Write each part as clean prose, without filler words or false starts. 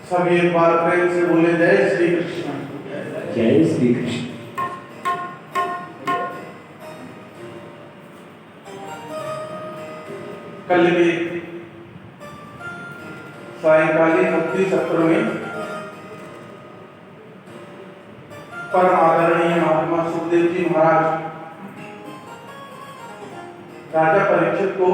सभी एक बार प्रेम से बोले जय श्री कृष्ण। जय श्री कृष्ण। कल के सायंकालीन भक्ति सत्र में परम आदरणीय महात्मा सुखदेव जी महाराज राजा परीक्षित को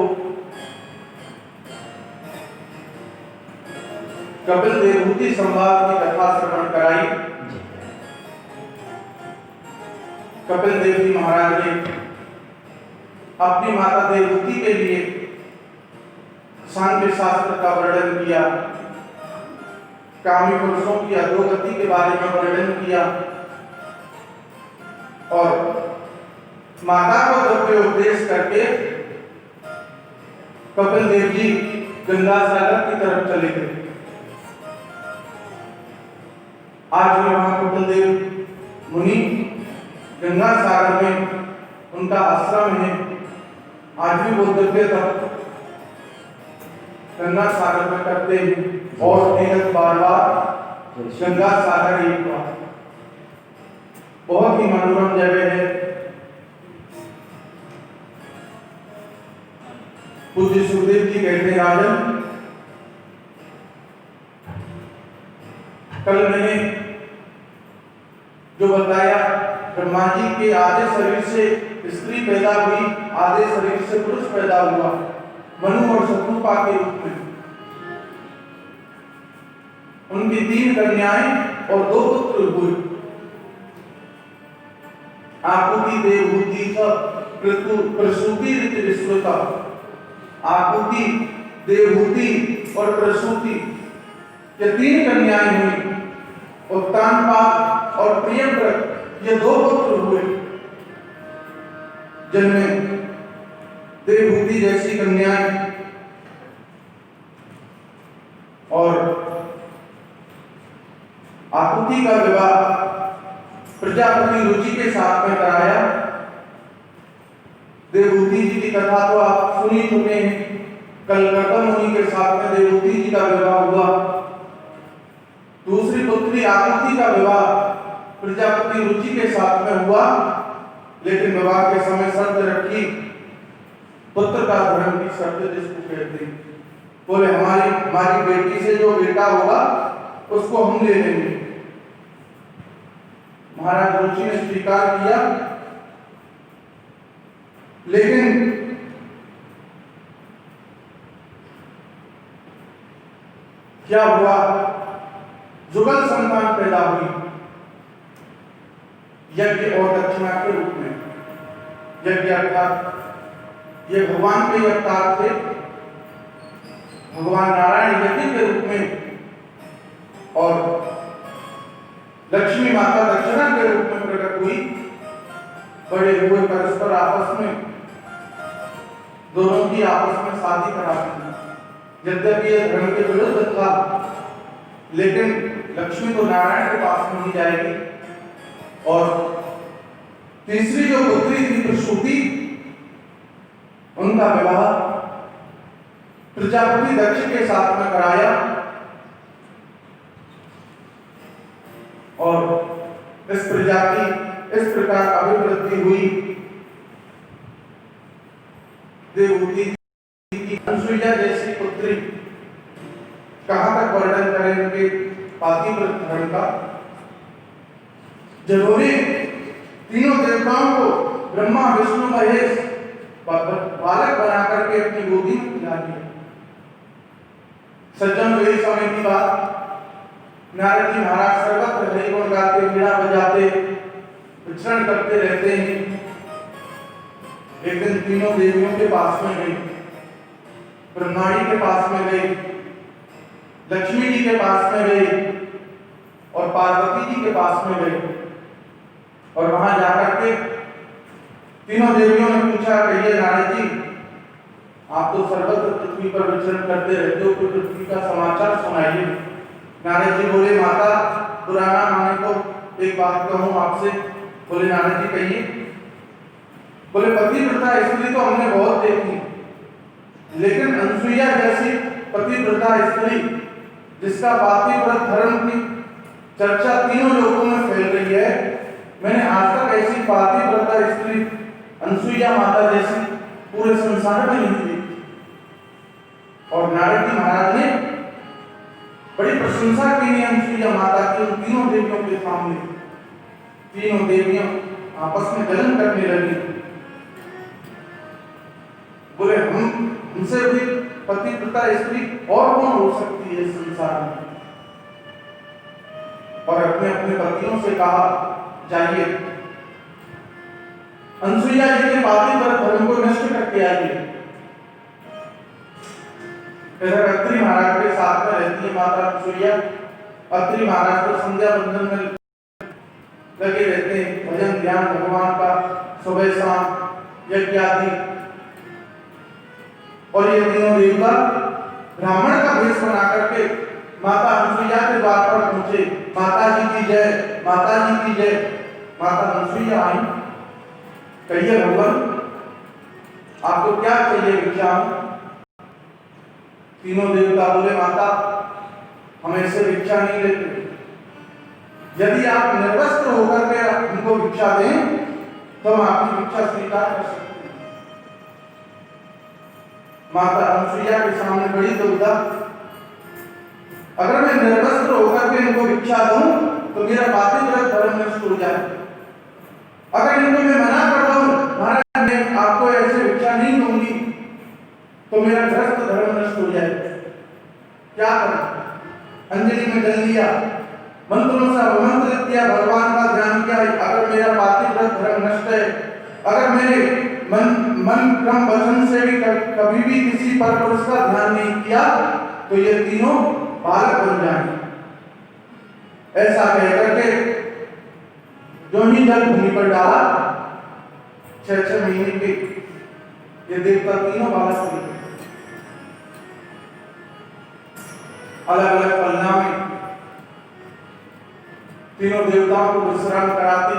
कपिल देवहूति संवाद की कथा श्रवण कराई। कपिल देव जी महाराज ने अपनी माता देवहूति के लिए सांख्य शास्त्र का वर्णन किया, कामी पुरुषों की अधोगति के बारे में वर्णन किया और माता को द्रव्योपदेश करके कपिल देव जी गंगा सागर की तरफ चले गए। आज भी वहां कपिल देव मुनि गंगा सागर में उनका आश्रम है। आज भी वो दिव्य तप गंगा सागर में करते हैं और तीर्थ बार बार गंगा सागर एक बार। बहुत ही मनोरम जगह है। पूज्य सुखदेव जी कहते हैं, राजन कल मैंने जो बताया, ब्रह्मा जी के आधे शरीर से स्त्री पैदा हुई, आधे शरीर से पुरुष पैदा हुआ, मनु और शत्रुपा के रूप में। उनकी 3 कन्याएं और 2 पुत्र हुए। आकुति देवहूति प्रसूति रीति विश्रुता। आकुति, देवहूति और प्रसूति ये 3 कन्याएं हुई। उत्तानपाद और प्रियव्रत ये 2 पुत्र हुए, जिनमें देवहूति जैसी कन्याएं और आकुति का विवाह प्रजापति रुचि के साथ में कराया। देवहूति जी की कथा तो आप सुन ही चुके हैं। कल गौतम मुनि के साथ में देवहूति जी का विवाह हुआ। दूसरी पुत्री आकुति का विवाह प्रजापति रुचि के साथ में हुआ, लेकिन विवाह के समय शर्त रखी, पुत्र का धर्म की शर्त जिसको कहते हैं। बोले हमारी बेटी से जो बेटा होगा उसको हम ले लेंगे। महाराज रुचि ने स्वीकार किया, लेकिन क्या हुआ, जुगल संतान पैदा हुई यज्ञ और दक्षिणा के रूप में। यज्ञ अर्थात ये भगवान के अवतार थे, भगवान नारायण यज्ञ के रूप में, और लक्ष्मी माता दक्षिणा के रूप में प्रकट हुई। बड़े हुए परस्पर आपस में दोनों की आपस में शादी करा दी। यद्यपि यह धर्म के विरुद्ध था, लेकिन लक्ष्मी तो नारायण के पास में ही जाएगी। और तीसरी जो पुत्री थी प्रसूति, उनका विवाह प्रजापति दक्ष के साथ में कराया और इस प्रजाति इस प्रकार अभिवृद्धि हुई। देवहूति की अनुसुईया जैसी पुत्री, कहां तक वर्णन करें उनके पातिव्रत धर्म का। जिन्होंने तीनों देवताओं को ब्रह्मा विष्णु महेश बालक बना करके अपनी गोदी में खिला दिया। सज्जन वे समय की बात, नारद जी महाराज सर्वत्र हरि गुण गाते, वीणा बजाते, विचरण करते रहते हैं। एक दिन तीनों देवियों के पास में गई, ब्रह्माणी के पास में गई, लक्ष्मी जी के पास में गई और पार्वती जी के पास में गई। और वहां जाकर के तीनों देवियों ने पूछा, कहिए नारद जी, आप तो सर्वत्र पृथ्वी पर विचरण करते रहते हो, कोई पृथ्वी का समाचार सुनाइए। नारद जी बोले, माता पुराना माने तो एक बात कहूं आपसे। बोले नारद जी कहिए। बोले पतिव्रता स्त्री तो हमने बहुत देखी, लेकिन अनुसुईया जैसी पतिव्रता स्त्री जिसका पातिव्रत धर्म की चर्चा तीनों लोगों में फैल रही है, मैंने आज तक ऐसी पातिव्रता स्त्री अनसुईया माता जैसी पूरे संसार में नहीं देखी। और नारद जी महाराज ने बड़ी प्रशंसा की है अनसुईया माता की उन तीनों देवियों के सामने। तीनों देवियां आपस में जलन करने लगी, बोले हमसे भी पतिव्रता स्त्री और कौन हो सकती है इस संसार में। और अपने अपने पतियों से कहा, जाइए अनसुईया जी के पातिव्रत धर्म को नष्ट करके आइए। इधर अत्रि महाराज के साथ में रहती है माता अनसुईया। अत्रि महाराज तो संध्या बंदन में लगे रहते हैं, भजन ध्यान भगवान का सुबह शाम यज्ञ आदि। और ये तीनों देवता ब्राह्मण का वेश बना करके माता अनसुईया के द्वार पर पहुंचे। माता जी की जय, माता जी की जय। माता अनसुईया आई, कहिए भगवान आपको क्या चाहिए भिक्षा। तीनों देवता बोले, माता हम ऐसे भिक्षा नहीं लेते, यदि आप निर्वस्त्र होकर के हमको भिक्षा दें तो हम आपकी भिक्षा स्वीकार कर सकते हैं। माता अनसुईया के सामने बड़ी दुविधा, अगर मैं निर्वस्त्र होकर के इनको भिक्षा दूं तो मेरा पातिव्रत धर्म नष्ट हो जाए, अगर इनको मैं मना कर दूं महाराज मैं आपको ऐसे भिक्षा नहीं दूंगी तो मेरा ग्रस्त धर्म नष्ट हो जाए, क्या करूं। अंजलि में जल लिया, मंत्रों से अभिमंत्रित किया, भगवान का ध्यान किया। अगर मेरा पातिव्रत धर्म नष्ट है, अगर मेरे मन क्रम वचन से भी कभी भी किसी पर पुरुष का ध्यान नहीं किया तो ये तीनों बालक बन जाएंगे। ऐसा कहकर के जो ही जल भूमि पर डाला, 6 महीने के ये देवता तीनों बालक बन गए। अलग अलग पलना में तीनों देवताओं को विश्राम कराती।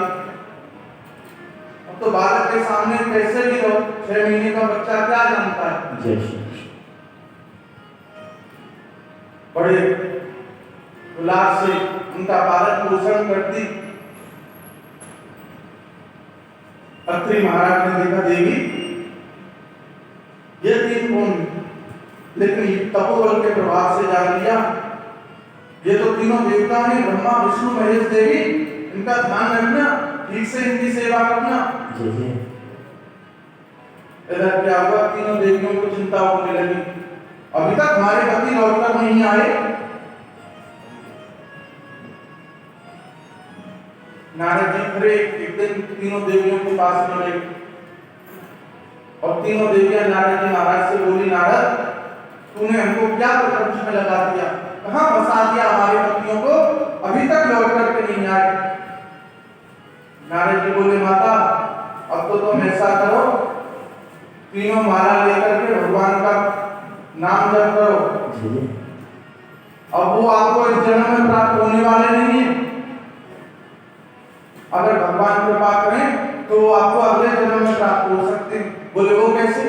अब तो बालक के सामने कैसे भी रहो, 6 महीने का बच्चा क्या जानता है। बड़े उल्लास से उनका पालन पोषण करती। अत्रि महाराज ने देखा देवी ये तीन कौन, लेकिन तपोबल के प्रभाव से जान लिया ये तो तीनों देवता हैं, ब्रह्मा विष्णु महेश देवी, इनका ध्यान रखना, ठीक से इनकी सेवा करना। इधर क्या हुआ, तीनों देवियों को चिंता होने लगी, अभी तक हमारे पति लौटकर नहीं आए। नारद जी फिर एक दिन तीनों देवियों के पास में गए और तीनों देवियां नारद जी महाराज से बोली, नारद तूने हमको क्या प्रपंच में लगा दिया, कहां फंसा दिया हमारे पतियों को, अभी तक लौट करके नहीं आए। नारद जी बोले, माता अब तो तुम ऐसा करो, तीनों माला लेकर के भगवान का नाम जप करो, अब वो आपको इस जन्म में प्राप्त होने वाले नहीं है। अगर भगवान कृपा करें तो वो आपको अगले जन्म में प्राप्त हो सकते हैं। बोले वो कैसे।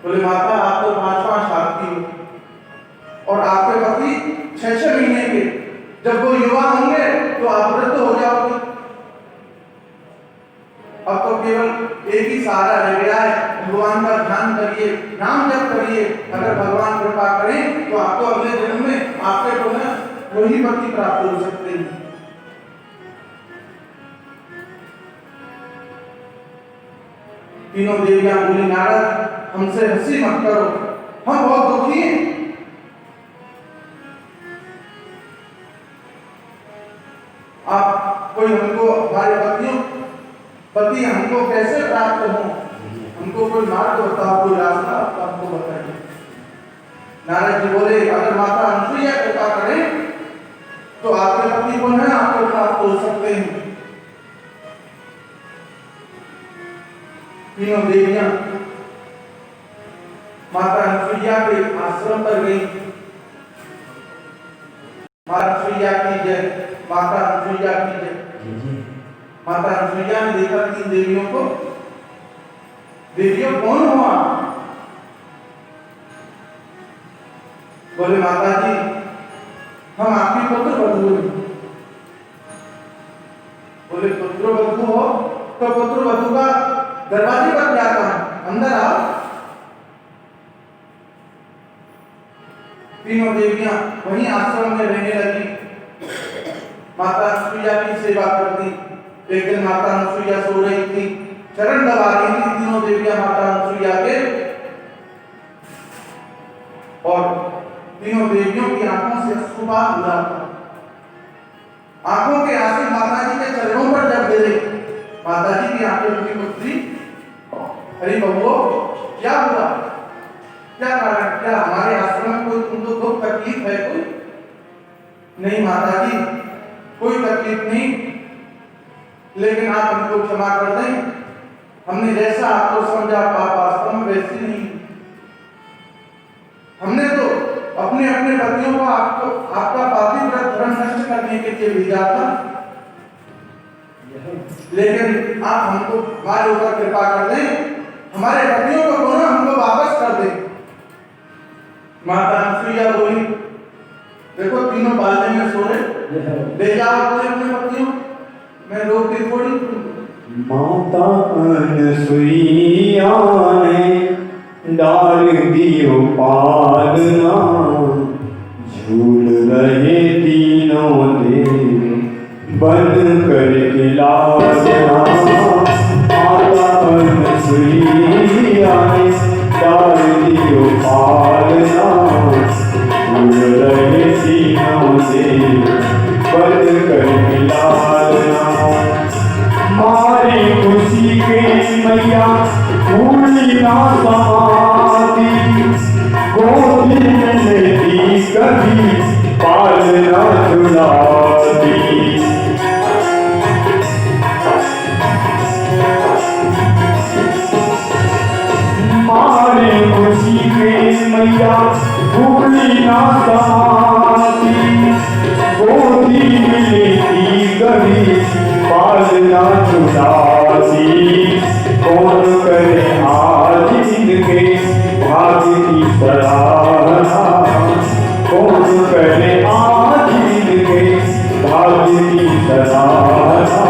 बोले माता आप तो 5 साल की हो और आपके पति 6 महीने के, जब वो युवा होंगे तो आप वृद्ध हो जाओगे। अब तो केवल एक ही सहारा रह गया है, भगवान का ध्यान करिए, नाम जप करिए, अगर भगवान कृपा करें तो आपको अगले जन्म में आपके पुनः वही पति प्राप्त हो सकते हैं। तीनों देवियां बोली, नारद हमसे हंसी मत करो, हम बहुत दुखी हैं। आप कोई हमको हमारे पति हमको कैसे प्राप्त हो, हमको कोई मार्ग बताओ, कोई रास्ता हमको बताइए। नारद जी बोले, अगर माता अनसुईया कृपा करें तो आपके पति पुनः आपको प्राप्त हो सकते हैं। तीनों देवियां माता अनसुईया के आश्रम पर गई। माता अनसुईया की जय, माता अनसुईया की जय। माता अनसुईया ने देखा तीन देवियों को, देवियों कौन हुआ। बोले माता जी हम आपकी पुत्र वधू हैं। बोले पुत्र वधू हो तो पुत्र वधू का दरवाजे पर क्या काम, अंदर आओ। तीनों देवियां वहीं आश्रम में रहने लगी, माता अनुसुईया की सेवा करती। एक दिन माता अनुसुईया सो रही थी, चरण दबा रही थी तीनों देवियां माता अनुसुईया के, और तीनों देवियों की आंखों से अश्रुपात हो रहा था। आंखों के आंसू माता जी के चरणों पर जब गिरे, माता जी की आंखें उनकी पुत्री, अरे बबुओ क्या हुआ, क्या कारण, क्या हमारे आश्रम में कोई तुमको दुख तकलीफ है कोई? नहीं माता जी कोई तकलीफ नहीं, लेकिन आप हमको क्षमा कर दें, हमने जैसा आपको समझा आप वास्तव में वैसी नहीं, हमने तो अपने अपने पतियों को आपको आपका पातिव्रत धर्म नष्ट करने के लिए भेजा था, लेकिन आप हमको हमारे ऊपर कृपा कर दें, हमारे पतियों को दोनों हमको वापस कर दें। माता अनुसुईया बोली देखो तीनों बाल्टी में सो रहे, ले जाओ अपने अपने पतियों, मैं रोकती थोड़ी। माता अनुसुईया ने डाल दियो पालना, झूल रहे तीनों देव बन कर के लालना। माता अनुसुईया ने डाल दियो पालना, झूल रहे तीनों देव बन कर के लालना। मारी खुशी के मैया भूली ना समाती, गोदी में लेती कभी पालना झुलाती। मारी खुशी के मैया भूली ना समाती, गोदी में लेती कभी पालना छुड़ाती। कौन करे आज इनके भाग्य की सराहना, कौन करे आज इनके भाग्य की सराहना।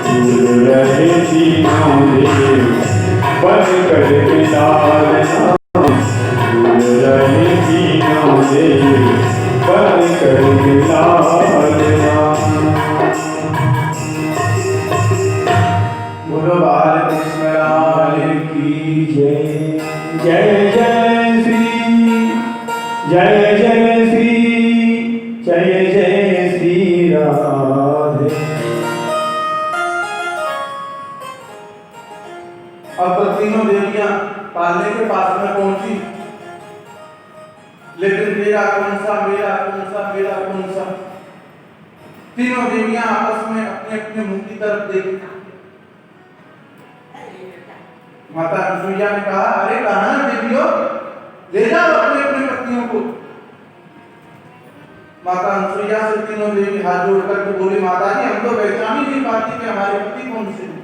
झूल रहे तीनों देव बन कर के लालना, झूल रहे तीनों देव बन कर के लालना। बोलो बाल कृष्ण लाल की जय। जय जय श्री, जय जय श्री, जय जय श्री राधे। अब तो तीनों देवियां पालने के पास में पहुंची, लेकिन मेरा कौन सा, मेरा कौन सा, मेरा कौन सा, तीनों देवियां आपस में अपने अपने मुंह की तरफ देखी। माता अनुसुईया ने कहा अरे कहां देवियों, ले जाओ अपने अपने पतियों को। माता अनुसुईया से तीनों देवी हाथ जोड़कर के बोली माता जी हम तो पहचान ही नहीं पाती कि हमारे पति कौन से हैं।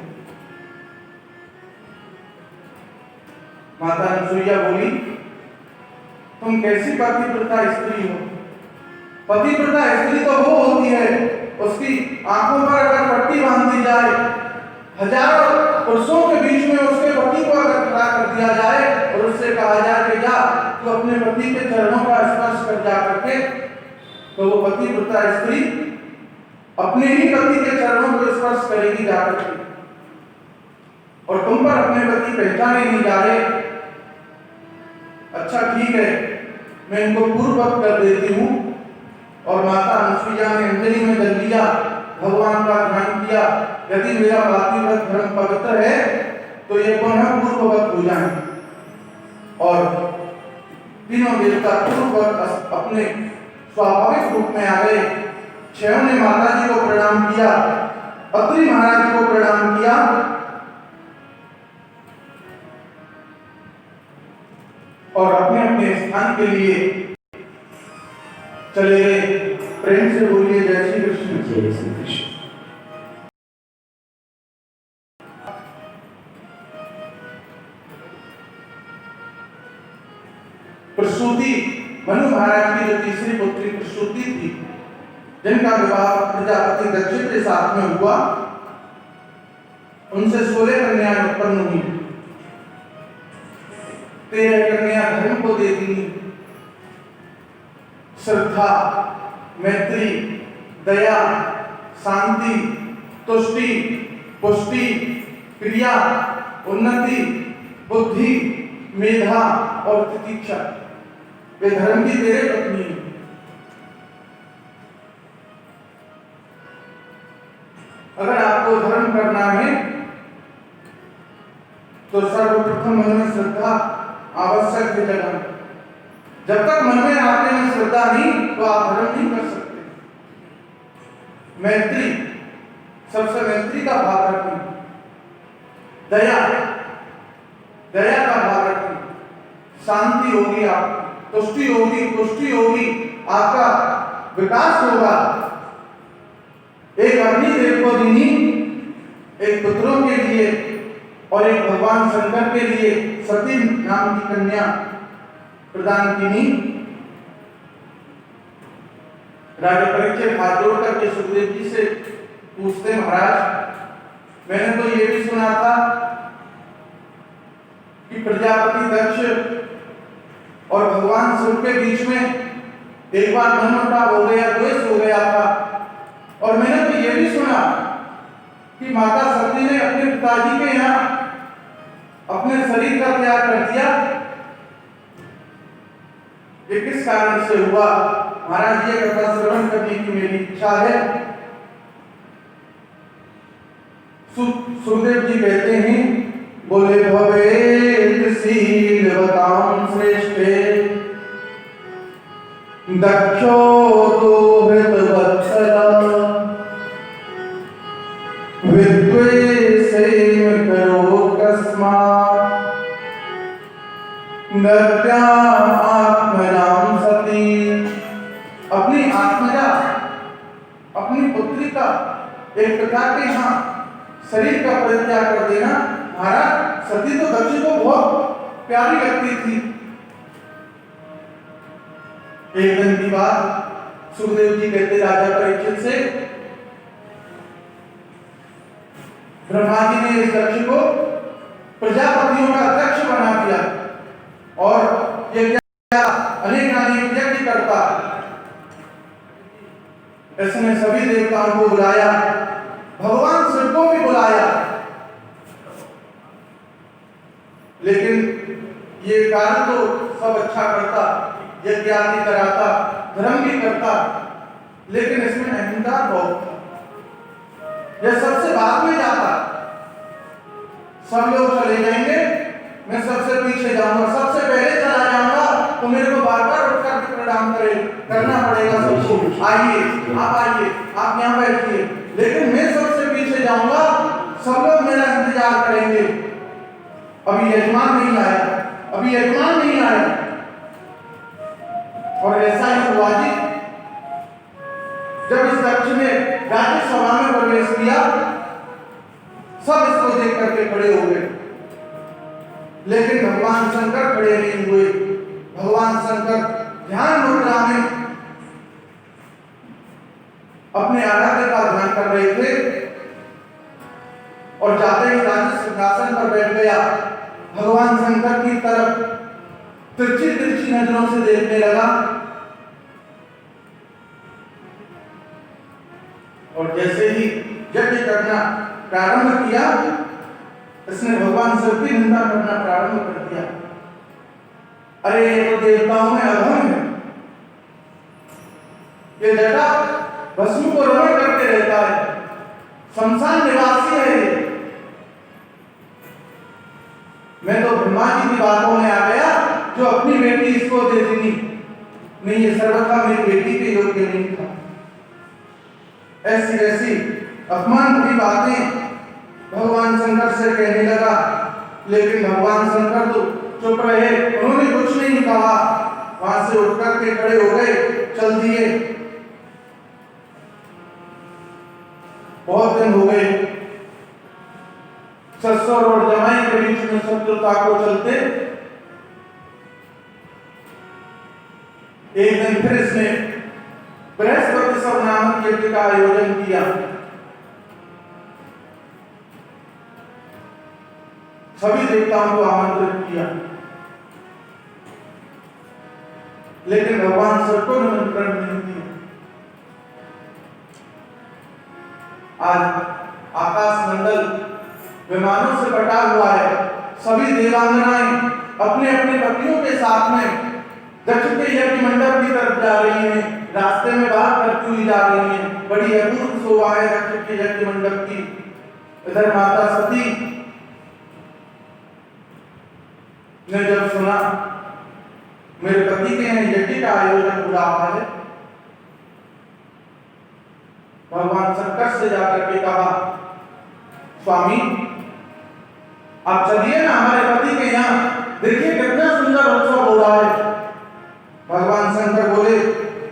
माता अनुसुईया बोली तुम कैसी पतिव्रता स्त्री हो? पतिव्रता स्त्री तो वो होती है उसकी आंखों पर अगर पट्टी बांध दी जाए, हजारों पुरुषों के बीच में उसके पति को अगर खड़ा कर दिया जाए और उससे कहा जाए कि जा तू अपने पति के चरणों का स्पर्श कर जा करके, तो वो पतिव्रता स्त्री अपने ही पति के चरणों को स्पर्श करेगी जा करके, और तुम पर अपने पति पहचाने नहीं जा रहे। अच्छा ठीक है, मैं इनको पूर्ववत कर देती हूँ। और माता अनुसुईया ने अंजलि में जल लिया, भगवान का ध्यान किया, यदि मेरा पातिव्रत धर्म पवित्र है तो ये पुनः पूर्ववत हो जाए। और तीनों देवता पूर्ववत अपने स्वाभाविक रूप में आ गए। छहों ने माता जी को प्रणाम किया, अत्रि महाराज जी को प्रणाम किया, और अपने अपने स्थान के लिए चले गए। प्रेम से बोलिए जय श्री कृष्ण। जय श्री कृष्ण। प्रसूति मनु महाराज की जो तीसरी पुत्री प्रसूति थी, जिनका विवाह प्रजापति दक्ष के साथ में हुआ, उनसे 16 कन्याएं उत्पन्न हुई। 13 कन्या धर्म को दे दी। श्रद्धा, मैत्री, दया, शांति, तुष्टि, पुष्टि, क्रिया, उन्नति, बुद्धि, मेधा और तितिक्षा, वे धर्म की 13 पत्नी। अगर आपको धर्म करना है तो सर्वप्रथम मन में श्रद्धा आवश्यक है जगह। जब तक मन में आपके में श्रद्धा नहीं तो आप धर्म नहीं कर सकते। मैत्री, सबसे मैत्री का भाव रखें। दया, दया का भाव रखें। शांति होगी, आप तुष्टि होगी, पुष्टि होगी, आपका विकास होगा। एक अग्निदेव को दीनी, एक पुत्रों के लिए और एक भगवान शंकर के लिए सती नाम की कन्या प्रदान की। राजा परीक्षित हाथ जोड़ करके सुखदेव जी से पूछते, महाराज मैंने तो ये भी सुना था कि प्रजापति दक्ष और भगवान शिव के बीच में एक बार मनमुटाव हो गया, द्वेष हो गया था, और मैंने तो ये भी सुना कि माता सती ने अपने पिताजी के यहाँ अपने शरीर का त्याग कर दिया। ये किस कारण से हुआ? महाराज ये कथा श्रवण करने की मेरी इच्छा है। सुखदेव जी कहते हैं, बोले भवेत शीलवतां श्रेष्ठे दक्षो दुहितवत्सला विद्वेषेण करोत् कस्मात् नद्याम् आत्मनां सती। अपनी आत्मजा, अपनी पुत्री का एक पिता के यहाँ शरीर का परित्याग कर देना। महाराज सती तो दक्ष को बहुत प्यारी लगती थी। एक दिन की बात, सुखदेव जी कहते राजा परीक्षित से, ब्रह्मा जी ने इस दक्ष को प्रजापतियों का अध्यक्ष बना दिया और ये क्या अनेक यज्ञ करता। इसने सभी देवताओं को बुलाया, भगवान शिव को भी बुलाया, लेकिन ये कार्य तो सब अच्छा करता, यज्ञ आदि कराता, धर्म भी करता, लेकिन इसमें अहंकार बहुत था। यह सबसे बाद में जाता। सब लोग चले जाएंगे, मैं सबसे पीछे जाऊंगा, सबसे पहले चला जाऊंगा, तो मेरे को बार बार उठकर के प्रणाम करना पड़ेगा सबको। आइए, आप आइए, आप यहाँ बैठिए, लेकिन मैं सबसे पीछे जाऊंगा, सब लोग मेरा इंतजार करेंगे। अभी यजमान नहीं आया, अभी यजमान नहीं आया। और ऐसा ही हुआ जी। जब इस दक्ष ने राज्यसभा में प्रवेश किया, सब इसको देख करके खड़े हो गए, लेकिन भगवान शंकर खड़े नहीं हुए। भगवान शंकर ध्यान मुद्रा में अपने आराध्य का ध्यान कर रहे थे और जाते ही राज सिंहासन पर बैठ गया। भगवान शंकर की तरफ तिरछी तिरछी नजरों से देखने लगा और जैसे ही यज्ञ करना प्रारंभ किया, इसने भगवान शिव की निंदा करना प्रारंभ कर दिया। अरे ये तो देवताओं में अधम है, ये जटा भस्म को रमण करके रहता है, शमशान निवासी है ये। मैं तो ब्रह्मा जी की बातों में आ गया जो अपनी बेटी इसको दे दी। नहीं, ये सर्वथा मेरी बेटी के योग्य नहीं था। ऐसी ऐसी अपमान भरी बातें भगवान शंकर से कहने लगा, लेकिन भगवान शंकर तो चुप रहे, उन्होंने कुछ नहीं कहा। वहां से उठकर के खड़े हो गए, चल दिए। बहुत दिन हो गए, ससुर और जमाई के बीच में शत्रुता को चलते। एक दिन फिर इसने बृहस्पति सब नामक यज्ञ का आयोजन किया। सभी देवताओं को आमंत्रित किया, लेकिन भगवान सबको निमंत्रण नहीं दिया। आज आकाश मंडल विमानों से बटा हुआ है। सभी देवांगनाएं अपने अपने पतियों के साथ में दक्ष के यज्ञ मंडप की तरफ जा रही हैं, रास्ते में बात करती हुई जा रही हैं। बड़ी अपूर्व शोभा है दक्ष के यज्ञ मंडप की। इधर माता सती ने जब सुना मेरे पति के यहाँ यज्ञ का आयोजन हो रहा है, भगवान शंकर से जाकर के कहा, स्वामी आप चलिए ना हमारे पति के यहाँ, देखिए कितना सुंदर उत्सव हो रहा है। भगवान शंकर बोले,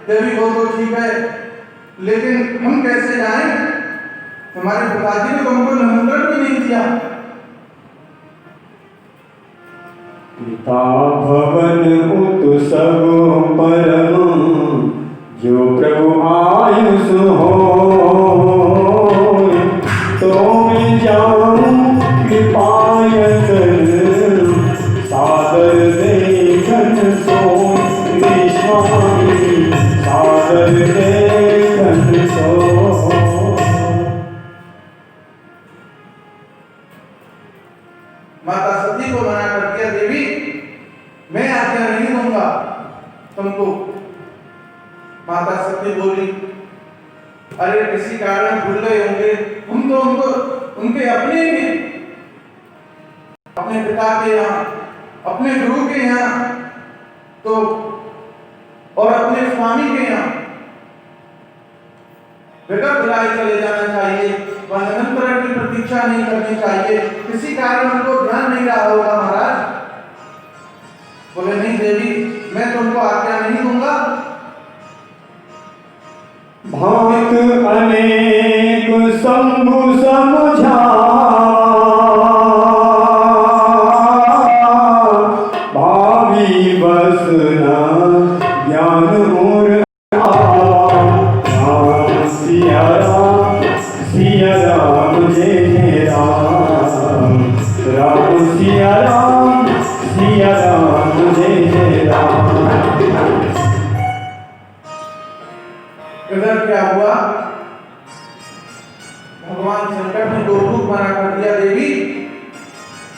देवी वो तो ठीक है, लेकिन हम कैसे जाएं? हमारे पिताजी ने हमको निमंत्रण भी नहीं दिया। पिता भवन उत्सव परम, जो प्रभु आयुष हो, तो मैं जाऊं कृपायतन, सादर देखन सोई, स्वामी सादर देखन सोई। माता सती को मना कर दिया, देवी मैं आज्ञा नहीं दूंगा तुमको। माता सती बोली, अरे किसी कारण भूल गए होंगे, हम तो उनके अपने ही, अपने पिता के यहाँ, अपने गुरु के यहाँ तो और अपने स्वामी के यहाँ बेगर बुलाए चले जाना चाहिए, वह निमंत्रण की प्रतीक्षा नहीं करनी चाहिए। किसी कारण उनको ध्यान नहीं रहा होगा महाराज। बोले नहीं देवी, मैं तुमको आज्ञा नहीं दूंगा। भांत अनेक शंभु समझा, भावी बस न ज्ञान मोर आवा। राम सिया राम जय जय राम, राम सिया राम जय जय राम। इधर क्या हुआ? भगवान शंकर ने दो रूप बना कर दिया, देवी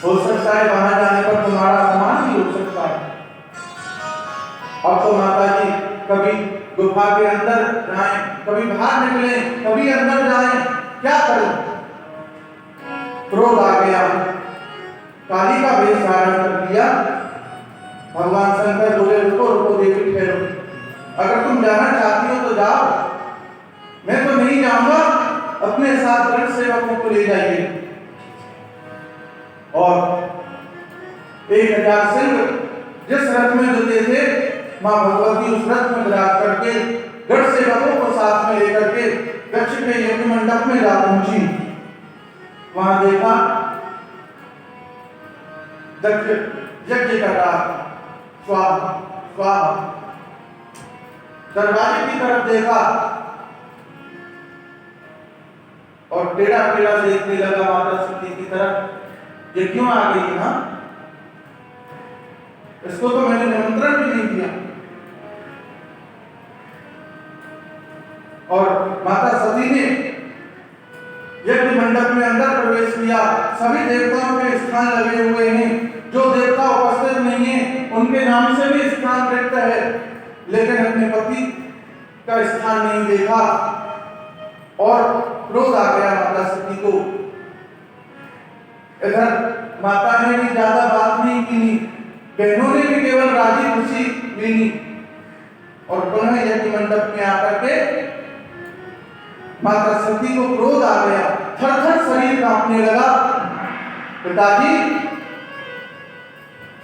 हो सकता है वहां जाने पर तुम्हारा अपमान भी हो सकता है। अब तो माता जी कभी गुफा के अंदर जाएं, कभी बाहर निकले, कभी अंदर जाएं, क्या करें? क्रोध आ गया, काली का वेश धारण कर लिया। भगवान शंकर बोले, रुको रुको देवी ठहरो, अगर तुम जाना चाहती हो तो जाओ, मैं तो नहीं जाऊंगा। अपने साथ रथ सेवकों को ले जाइए और 1000 सिंह जिस रथ में जुटे थे, मां भगवती उस रथ में विराज करके गढ़ सेवकों को साथ में लेकर के दक्ष के यज्ञ मंडप में जा पहुंची। वहां देखा दक्ष यज्ञ कर रहा, स्वाहा स्वाहा। दरवाजे की तरफ देखा और टेढ़ा टेढ़ा देखने लगा माता सती की तरफ। ये क्यों आ गई ना? इसको तो मैंने निमंत्रण भी नहीं दिया। और माता सती ने यज्ञ मंडप में अंदर प्रवेश किया। सभी देवताओं के स्थान लगे हुए हैं, जो देवता उपस्थित नहीं है उनके नाम से भी स्थान रिक्त है, लेकिन अपने पति का स्थान नहीं देखा और क्रोध आ गया माता सती को। इधर माता ने भी ज्यादा बात नहीं की, बहनों ने भी केवल राजी खुशी ली और पुनः यज्ञ मंडप में आकर के माता सती को क्रोध आ गया, थर थर शरीर कांपने लगा। पिताजी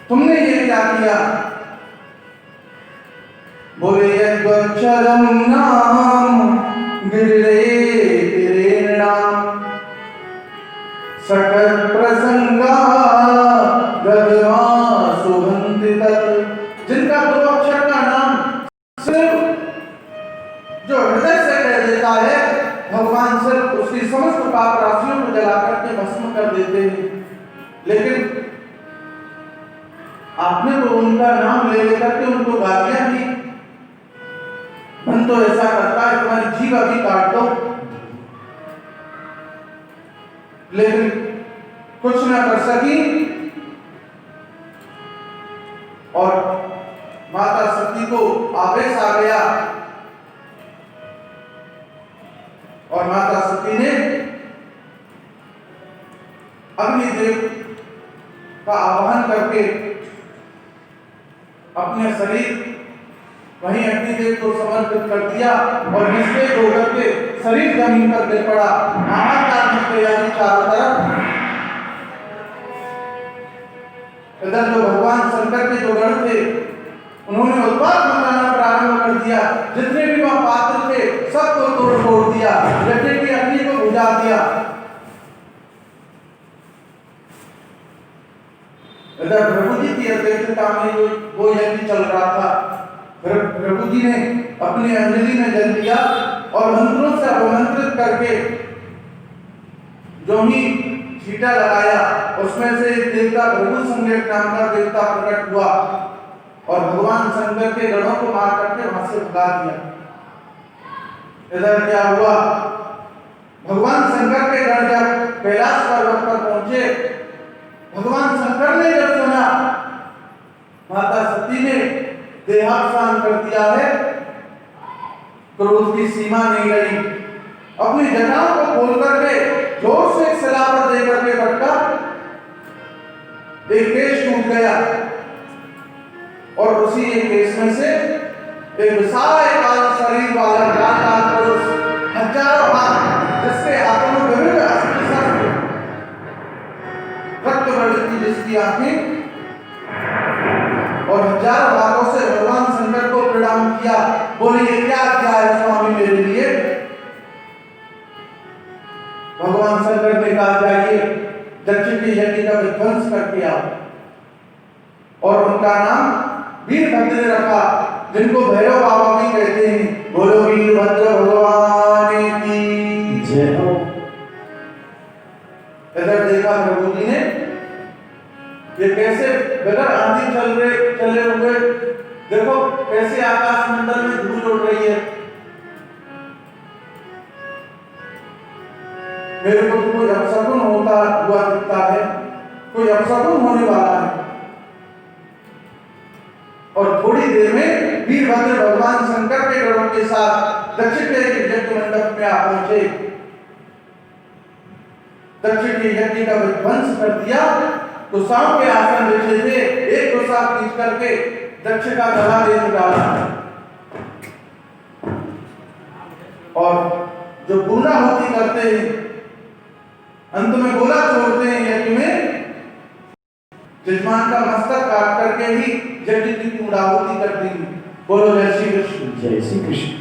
तुमने ये क्या किया? बोले यज्ञक्षरम नाम गिरे नाम सकल प्रसंगा गदमा सुगंधित। जिनका दो अक्षर का नाम सिर्फ जो हृदय से कह देता है, भगवान सिर्फ उसकी समस्त पाप राशियों को जला करके भस्म कर देते हैं। लेकिन आपने तो उनका नाम ले लेकर के उनको गालियां दी। मन तो ऐसा करता है तुम्हारी जीभ अभी काट दो, लेकिन कुछ ना कर सकी। और माता सती को आवेश आ गया और माता सती ने अग्निदेव का आह्वान करके अपने शरीर वहीं अग्निदेव को समर्पित कर दिया और निस्तेज होकर के शरीर जमीन पर गिर पड़ा। हाहाकार मच गया जी चारों तरफ। इधर जो भगवान शंकर के जो गण थे, उन्होंने उत्पात मचाना प्रारंभ कर दिया। जितने भी वहां पात्र थे सबको तोड़ फोड़ दिया, यज्ञ की अग्नि को बुझा दिया। इधर प्रभु जी की अध्यक्षता में वो यज्ञ चल रहा था। प्रभु जी ने अपनी अंजलि में जल दिया और मंत्रों से अभिमंत्रित करके जो ही छींटा लगाया, उसमें से एक देवता भृगु संज्ञक नाम का देवता प्रकट हुआ और भगवान शंकर के गणों को मार करके वहां से भगा दिया। इधर क्या हुआ, भगवान शंकर के गण जब कैलाश पर्वत पर पहुंचे, भगवान शंकर ने जब सुना माता सती ने देहावसान कर दिया है, क्रोध की सीमा नहीं रही। अपनी जटाओं को खोल करके जोर से एक सलाह पर दे करके पटका, एक केश टूट गया और उसी एक केश में से एक विशाल शरीर वाला लाल पुरुष, हजारों हाथ, जिसके हाथों में विविध अस्त्र शस्त्र, रक्त वर्णित की जिसकी आंखें, और हजारों हाथों से भगवान शंकर को प्रणाम किया। बोलिए क्या किया है स्वामी मेरे लिए? भगवान शंकर ने कहा जाइए दक्ष के यज्ञ का विध्वंस करके आओ, और उनका नाम वीरभद्र रखा, जिनको भैरव बाबा भी कहते हैं। बोलो वीरभद्र भगवान की जय हो। इधर देखा प्रभु जी ने ये कैसे बगैर आंधी चले हुए, देखो कैसे आकाश मंडल में धूल उड़ रही है। मेरे को तो कोई अपशकुन होता हुआ दिखता है, कोई अपशकुन होने वाला है। और थोड़ी देर में वीरभद्र भगवान शंकर के गणों के साथ दक्ष के यज्ञ मंडप में आ पहुंचे। दक्ष के यज्ञ का विध्वंस कर दिया। कुशाओं के आसन बिछे थे, एक कुशा खींच करके दक्ष का गला दे निकाला और जो पूर्णाहुति करते हैं, अंत में गोला छोड़ते हैं यज्ञ में, यजमान का मस्तक काट करके ही यज्ञ की पूर्णाहुति कर दी। बोलो जय श्री कृष्ण। जय श्री कृष्ण।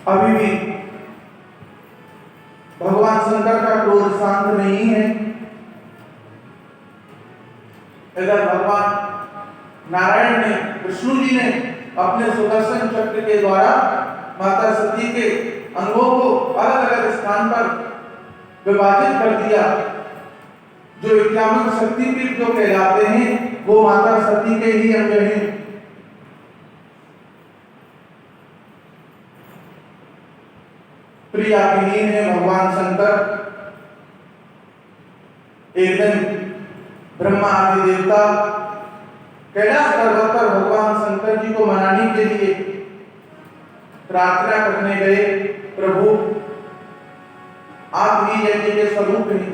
अभी भी भगवान शंकर का क्रोध शांत नहीं है। इधर भगवान नारायण ने, विष्णु जी ने अपने सुदर्शन चक्र के द्वारा माता सती के अंगों को अलग अलग स्थान पर विभाजित कर दिया। जो 51 शक्तिपीठ जो कहलाते हैं वो माता सती के ही अंग हैं। प्रिया विहीन है भगवान शंकर। एक दिन ब्रह्मा आदि देवता कैलाश पर्वत पर भगवान शंकर जी को मनाने के लिए प्रार्थना करने गए। प्रभु आप ही यज्ञ के स्वरूप हैं,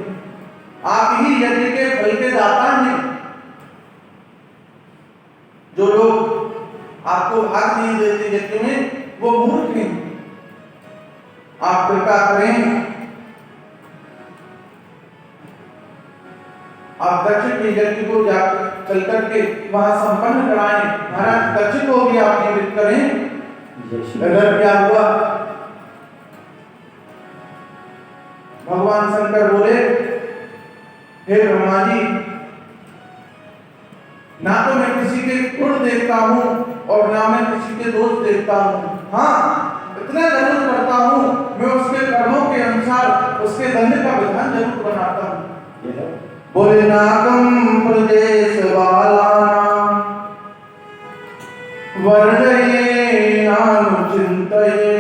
आप ही यज्ञ के फल के दाता हैं। जो लोग आपको भाग नहीं देते यज्ञ में वो मूर्ख हैं, आप कृपा करें, आप दक्ष के यज्ञ को चल करके वहां संपन्न कराएं। महाराज दक्ष को भी आप निमित्त करें। अगर क्या हुआ, भगवान शंकर बोले हे ब्रह्मा जी, ना तो मैं किसी के गुण देखता हूँ और ना मैं किसी के दोष देखता हूँ। हाँ, इतना जरूर करता हूँ, मैं उसके कर्मों के अनुसार उसके दंड का विधान जरूर बनाता हूँ। बोले नागम प्रदेश वालानां वर्णये नानुचिन्तये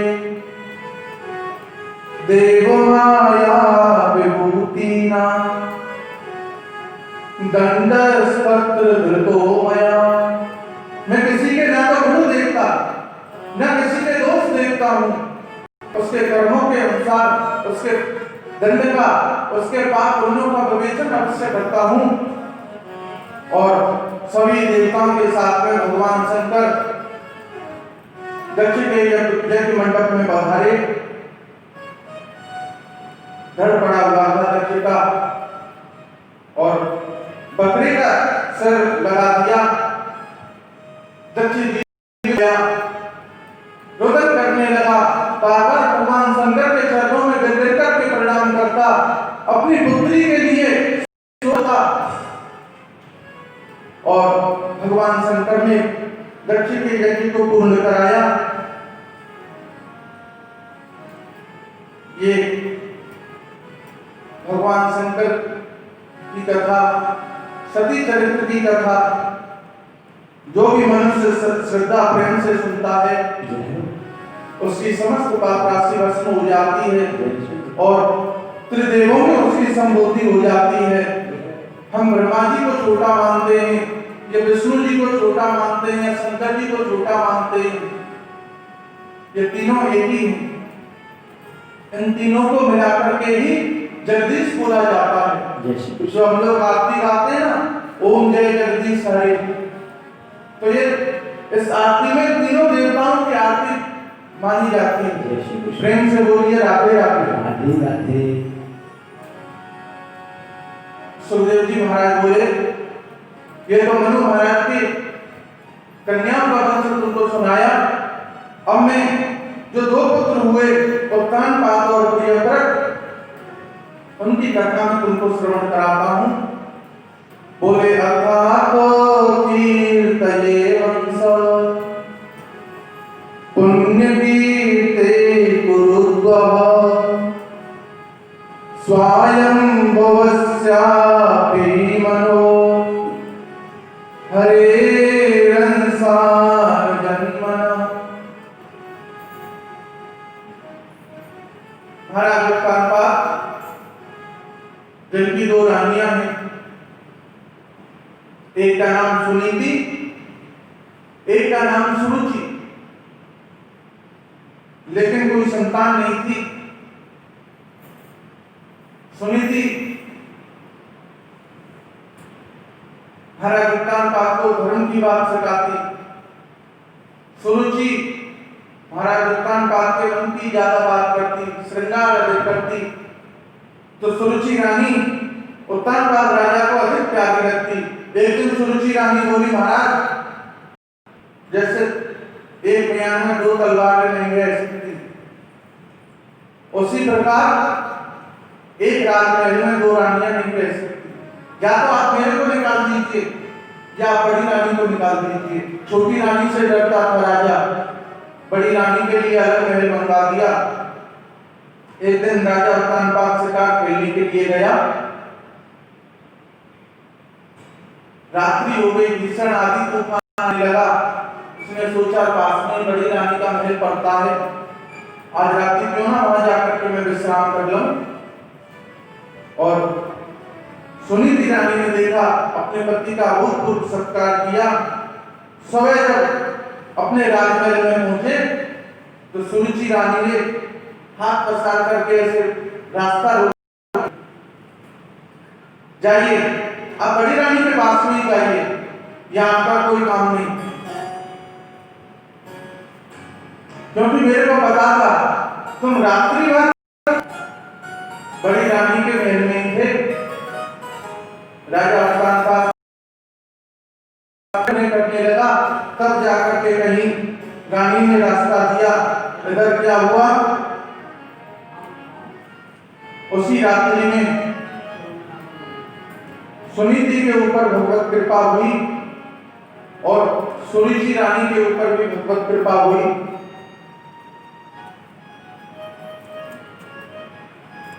देवमाया विभूतिनां दंडस्तत्र धृतो मया। मैं किसी के ना तो गुण देखता, ना किसी के दोष देखता हूँ, उसके कर्मों के अनुसार उसके दंड का, उसके पाप पुण्यों का विवेचन अवश्य करता हूँ। और सभी देवताओं के साथ में भगवान शंकर दक्ष के यज्ञ मंडप में पधारे। धड़ पड़ा हुआ था दक्ष का और बकरी का सर लगा दिया। दक्ष जी गया, रोदन करने लगा, बार-बार भगवान शंकर के चरणों में गिर करके प्रणाम करता, अपनी पुत्री के लिए सोता। और भगवान शंकर ने दक्ष के यज्ञ को पूर्ण कराया। ये भगवान शंकर की कथा, सती चरित्र की कथा, जो भी मनुष्य श्रद्धा प्रेम से सुनता है उसकी समस्त पाप राशि भस्म हो जाती है और त्रिदेवों में उसकी संबोधि हो जाती है। हम ब्रह्मा जी को छोटा मानते हैं, या विष्णु जी को छोटा मानते हैं, या शंकर जी को छोटा मानते हैं, ये तीनों एक ही हैं। इन तीनों को मिलाकर के ही जगदीश बोला जाता है। जो हम लोग आरती गाते हैं ना, ओम जय जगदीश हरे, तो ये इस आरती में तीनों देवताओं की आरती मानी जाती है। प्रेम से बोलिए राधे राधे राधे। सुखदेव जी महाराज बोले, ये तो मनु महाराज की कन्याओं का वंश तुमको सुनाया, अब मैं जो दो पुत्र हुए उत्तानपाद और प्रियव्रत, उनकी कथा में तुमको श्रवण कराता हूँ। बोले अथातो कीर्तये वंश पुण्यकीर्ते कुरुद्वः स्वयं भवस्यापि मनो हरेरंसार जन्मना। महाराज उत्तानपाद, जिनकी दो रानियां हैं, एक का नाम सुनीति, एक का नाम सुरुचि, लेकिन कोई संतान नहीं थी। सुनीति महाराज उत्तानपाद को धर्म की बात सिखाती, सुरुचि महाराज उत्तानपाद के मन की ज्यादा बात करती, श्रृंगार अधिक करती। तो सुरुचि रानी उत्तानपाद राजा को अधिक प्यारी लगती। एक दिन सुरुचि रानी बोली, महाराज जैसे एक म्यान में दो तलवारें नहीं रह सकती, उसी प्रकार एक राजमहल में दो रानियां नहीं रह सकती। या तो आप मेरे को निकाल दीजिए या बड़ी रानी को निकाल दीजिए। छोटी रानी से डरता था राजा, बड़ी रानी के लिए अलग महल बनवा दिया। एक दिन राजा उत्तानपाद शिकार खेलने के लिए गया, रात्रि हो गई, भीषण आंधी तूफान आने लगा। उसने सोचा पास में बड़ी रानी का महल पड़ता है, आज रात्रि क्यों ना वहां जाकर के मैं विश्राम कर लूं। और सुनीति रानी ने देखा, अपने पति का अभूतपूर्व सत्कार किया। सवेरे जब अपने राजमहल में पहुंचे तो सुरुचि रानी ने हाथ पसार करके ऐसे रास्ता रोका, जाइए आप बड़ी रानी के पास में ही जाइए, यहाँ आपका कोई काम नहीं। क्योंकि मेरे को पता था तुम रात्रि भर बड़ी रानी के महल में ही थे। राजा उत्तानपाद करने लगा, तब जाकर के कहीं रानी ने रास्ता दिया। इधर क्या हुआ, उसी रात्रि में सुनीति के ऊपर भगवत कृपा हुई और सुरुचि रानी के ऊपर भी भगवत कृपा हुई।